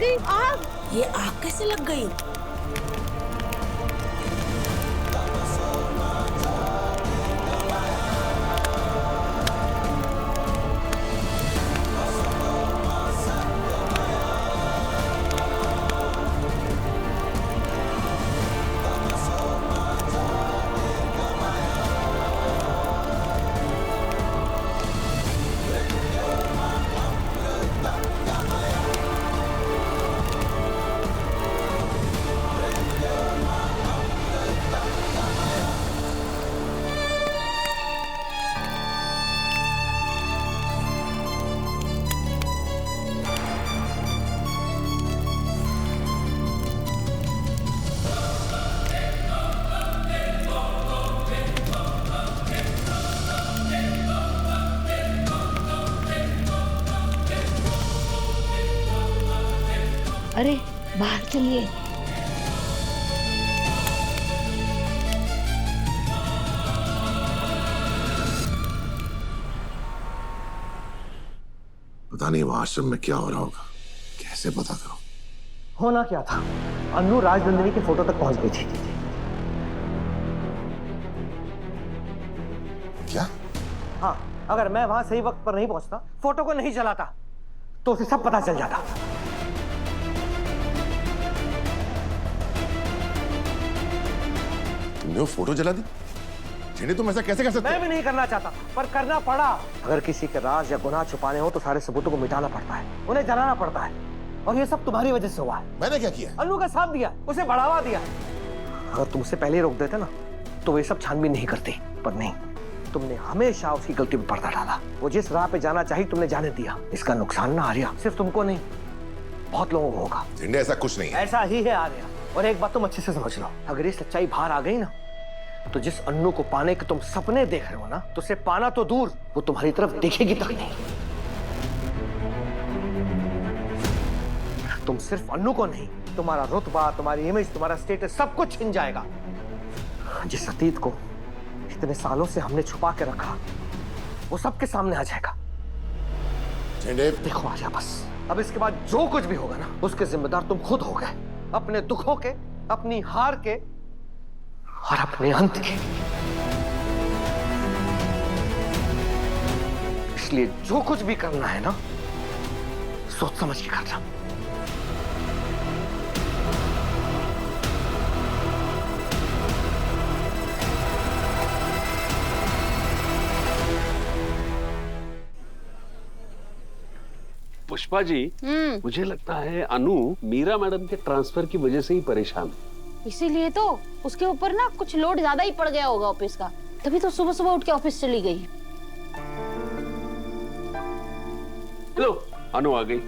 दीदी आग! ये आग कैसे लग गई? अरे बाहर चलिए। पता नहीं वो आश्रम में क्या हो रहा होगा, कैसे पता करूं? होना क्या था, अन्नू राजनंदिनी के फोटो तक पहुंच गई थी। क्या? हाँ, अगर मैं वहां सही वक्त पर नहीं पहुंचता, फोटो को नहीं जलाता, तो उसे सब पता चल जाता। तुमने वो फोटो जला दी? झेंडे तुम ऐसा कैसे कर सकते? मैं भी नहीं करना चाहता, पर करना पड़ा। अगर किसी के राज या गुनाह छुपाने हो तो सारे सबूतों को मिटाना पड़ता है, उन्हें जलाना पड़ता है। और ये सब तुम्हारी वजह से हुआ है। मैंने क्या किया? अन्नू का साथ दिया, उसे बढ़ावा दिया। अगर तुम उसे पहले रोक देते ना, तो वे सब छानबीन नहीं करते। पर नहीं, तुमने हमेशा उसकी गलती पर पर्दा डाला। वो जिस राह पे जाना चाहिए तुमने जाने दिया। इसका नुकसान ना आर्या सिर्फ तुमको नहीं, बहुत लोगों को होगा। झेंडे ऐसा कुछ नहीं है। ऐसा ही है आर्या। और एक बात तुम अच्छे से समझ लो, अगर ये सच्चाई बाहर आ गई ना, तो जिस अन्नू को पाने के तुम सपने देख रहे हो ना, तो उसे पाना तो दूर, वो तुम्हारी तरफ देखेगी तक नहीं। तुम सिर्फ अन्नू को नहीं, तुम्हारा रुतबा, तुम्हारी इमेज, तुम्हारा स्टेटस, सब कुछ छिन जाएगा। जिस अतीत को इतने सालों से हमने छुपा के रखा, वो सबके सामने आ जाएगा। झेंडे देखो आर्या, बस अब इसके बाद जो कुछ भी होगा ना, उसके जिम्मेदार तुम खुद हो गए। अपने दुखों के, अपनी हार के और अपने अंत के। इसलिए जो कुछ भी करना है ना, सोच समझ के करना। पुष्पा जी, मुझे लगता है अनु मीरा मैडम के ट्रांसफर की वजह से ही परेशान है। इसीलिए तो उसके ऊपर ना कुछ लोड ज्यादा ही पड़ गया होगा ऑफिस का, तभी तो सुबह सुबह उठ के ऑफिस चली गई। लो अनु आ गई।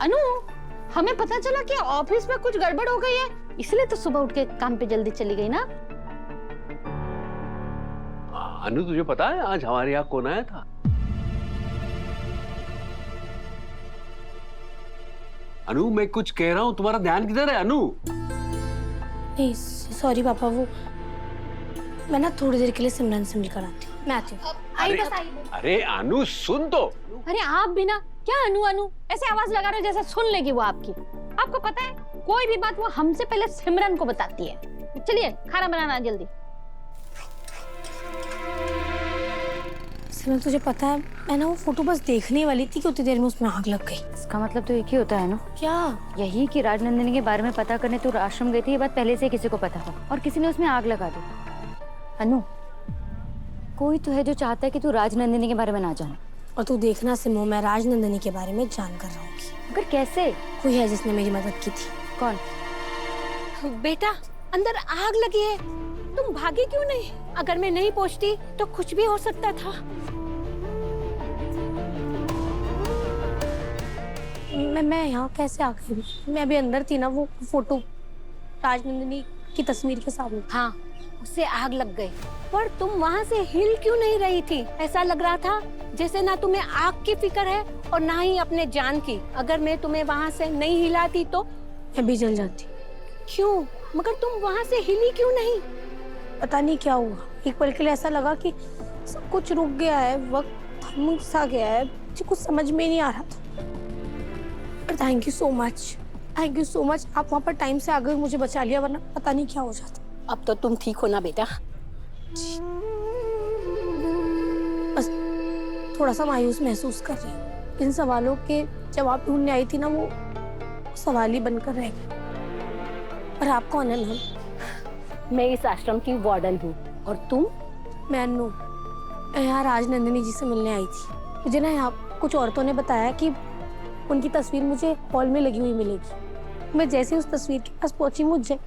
अनु, हमें पता चला कि ऑफिस में कुछ गड़बड़ हो गई है, इसलिए तो सुबह उठ के काम पे जल्दी चली गई ना। अनु, तुझे पता है आज हमारे यहाँ कौन आया था? अनु, मैं कुछ कह रहा हूँ, तुम्हारा ध्यान किधर है? अनु, नहीं सॉरी पापा, वो मैं ना थोड़ी देर के लिए सिमरन से मिलकर आती हूँ। मैं आती हूँ। अरे अनु सुन तो। अरे आप भी ना, क्या अनु अनु ऐसे आवाज लगा रहे हो जैसे सुन लेगी वो आपकी। आपको पता है, कोई भी बात वो हमसे पहले सिमरन को बताती है। चलिए खाना बनाना जल्दी। सिमरन, तुझे पता है मैं ना वो फोटो बस देखने वाली थी कि उतनी देर में उसमें आग लग गई। इसका मतलब तो एक ही होता है ना। क्या? यही कि राजनंदिनी के बारे में पता करने तू आश्रम गई थी, ये बात पहले से किसी को पता था और किसी ने उसमें आग लगा दी। अनु, कोई तो है जो चाहता है कि तू राजनंदिनी के बारे में ना जाने। और तू देखना सिमो, मैं राजनंदिनी के बारे में जान कर रहूंगी। मगर कैसे? कोई है जिसने मेरी मदद की थी। कौन? बेटा, अंदर आग लगी है, तुम भागी क्यों नहीं? अगर मैं नहीं पहुंचती तो कुछ भी हो सकता था। मैं यहाँ कैसे आ गई? मैं अभी अंदर थी ना, वो फोटो राजनंदिनी की तस्वीर के सामने। हाँ, उससे आग लग गई, पर तुम वहाँ से हिल क्यों नहीं रही थी? ऐसा लग रहा था जैसे ना तुम्हें आग की फिक्र है और ना ही अपने जान की। अगर मैं तुम्हें वहाँ से नहीं हिलाती तो मैं भी जल जाती। क्यों? मगर तुम वहाँ से हिली क्यों नहीं? पता नहीं क्या हुआ, एक पल के लिए ऐसा लगा कि सब कुछ रुक गया है, वक्त थम सा गया है, मुझे कुछ समझ में नहीं आ रहा था। पर पर thank you so much, thank you so much. आप वहाँ पर टाइम से आ गए, मुझे बचा लिया, वरना पता नहीं क्या हो जाता। अब तो तुम ठीक हो ना बेटा? बस थोड़ा सा मायूस महसूस कर रही हूँ। इन सवालों के जवाब ढूंढने आई थी ना, वो सवाल ही बनकर रह गए। पर आप कौन है मैम? मैं इस आश्रम की वार्डन हूँ। और तुम? मैं अनु, मैं यहाँ राजनंदिनी जी से मिलने आई थी। मुझे ना यहाँ कुछ औरतों ने बताया कि उनकी तस्वीर मुझे हॉल में लगी हुई मिलेगी। मैं जैसे उस तस्वीर के पास पहुंची, मुझे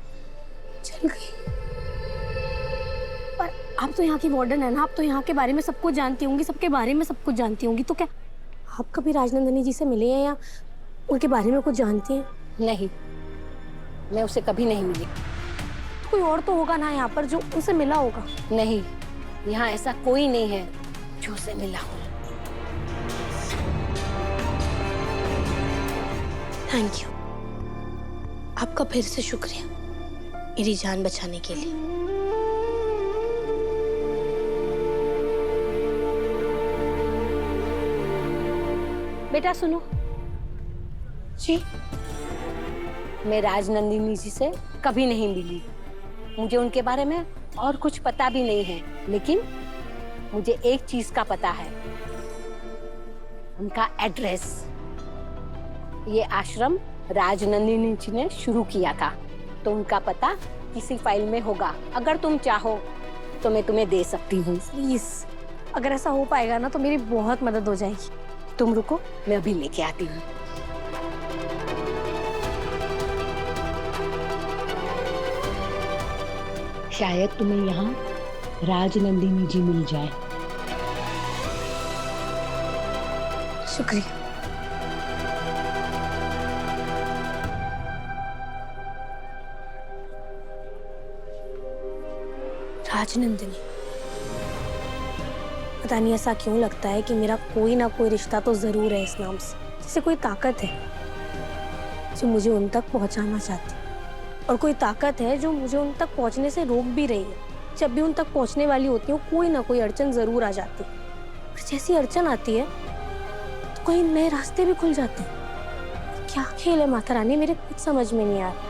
चल गई। पर आप तो यहाँ की वार्डन है ना, आप तो यहाँ के बारे में सब कुछ जानती होंगी, सबके बारे में सब कुछ जानती होंगी। तो क्या आप कभी राजनंदिनी जी से मिले हैं या उनके बारे में कुछ जानती हैं? नहीं, मैं उसे कभी नहीं मिली। कोई और तो होगा ना यहाँ पर जो उनसे मिला होगा। नहीं, यहाँ ऐसा कोई नहीं है जो उसे मिला हो। थैंक यू, आपका फिर से शुक्रिया मेरी जान बचाने के लिए। बेटा सुनो जी। मैं राजनंदिनी जी से कभी नहीं मिली। मुझे उनके बारे में और कुछ पता भी नहीं है, लेकिन मुझे एक चीज का पता है, उनका एड्रेस। ये आश्रम राजनंदिनी जी ने शुरू किया था, तो उनका पता किसी फाइल में होगा। अगर तुम चाहो तो मैं तुम्हें दे सकती हूँ। प्लीज, अगर ऐसा हो पाएगा ना तो मेरी बहुत मदद हो जाएगी। तुम रुको, मैं अभी लेके आती हूँ। शायद तुम्हें यहाँ राजनंदिनी जी मिल जाए। शुक्रिया। राजनंदिनी, पता नहीं ऐसा क्यों लगता है कि मेरा कोई ना कोई रिश्ता तो जरूर है इस नाम से। जैसे कोई ताकत है जो मुझे उन तक पहुंचाना चाहती है, और कोई ताकत है जो मुझे उन तक पहुंचने से रोक भी रही है। जब भी उन तक पहुंचने वाली होती हूँ, कोई ना कोई अड़चन जरूर आ जाती है। और जैसी अड़चन आती है तो कई नए रास्ते भी खुल जाते हैं। क्या खेल है माता रानी, मेरे कुछ समझ में नहीं आ रहा।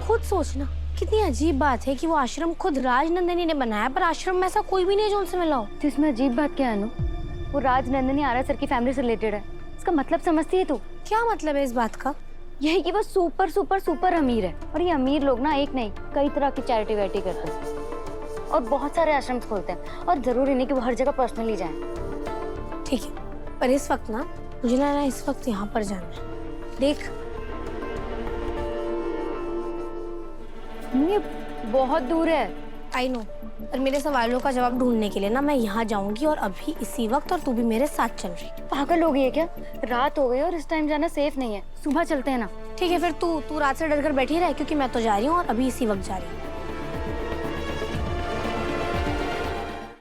खुद सोचना, कितनी अजीब बात है कि वो आश्रम खुद राजनंदिनी ने बनाया, पर आश्रम में ऐसा कोई भी नहीं है जो उनसे मिला हो। तो इसमें अजीब बात क्या है अनु? वो राजनंदिनी आरा सर की फैमिली से रिलेटेड है। इसका मतलब समझती है तू? क्या मतलब है इस बात का? यही कि वो सुपर सुपर सुपर अमीर है, और ये अमीर लोग ना एक नहीं कई तरह की चैरिटी वैरिटी करते हैं और बहुत सारे आश्रम खोलते हैं, और जरूरी नहीं कि वो हर जगह पर्सनली जाएं। ठीक है, पर इस वक्त ना मुझे ना इस वक्त यहाँ पर जाना है। देख, ये बहुत दूर है। आई नो, पर मेरे सवालों का जवाब ढूंढने के लिए ना मैं यहाँ जाऊंगी, और अभी इसी वक्त, और तू भी मेरे साथ चल रही। पागल हो गई है क्या? रात हो गई और इस टाइम जाना सेफ नहीं है। सुबह चलते हैं ना। ठीक है, फिर तू रात से डर कर बैठी रह, क्योंकि मैं तो जा रही हूँ और अभी इसी वक्त जा रही हूँ।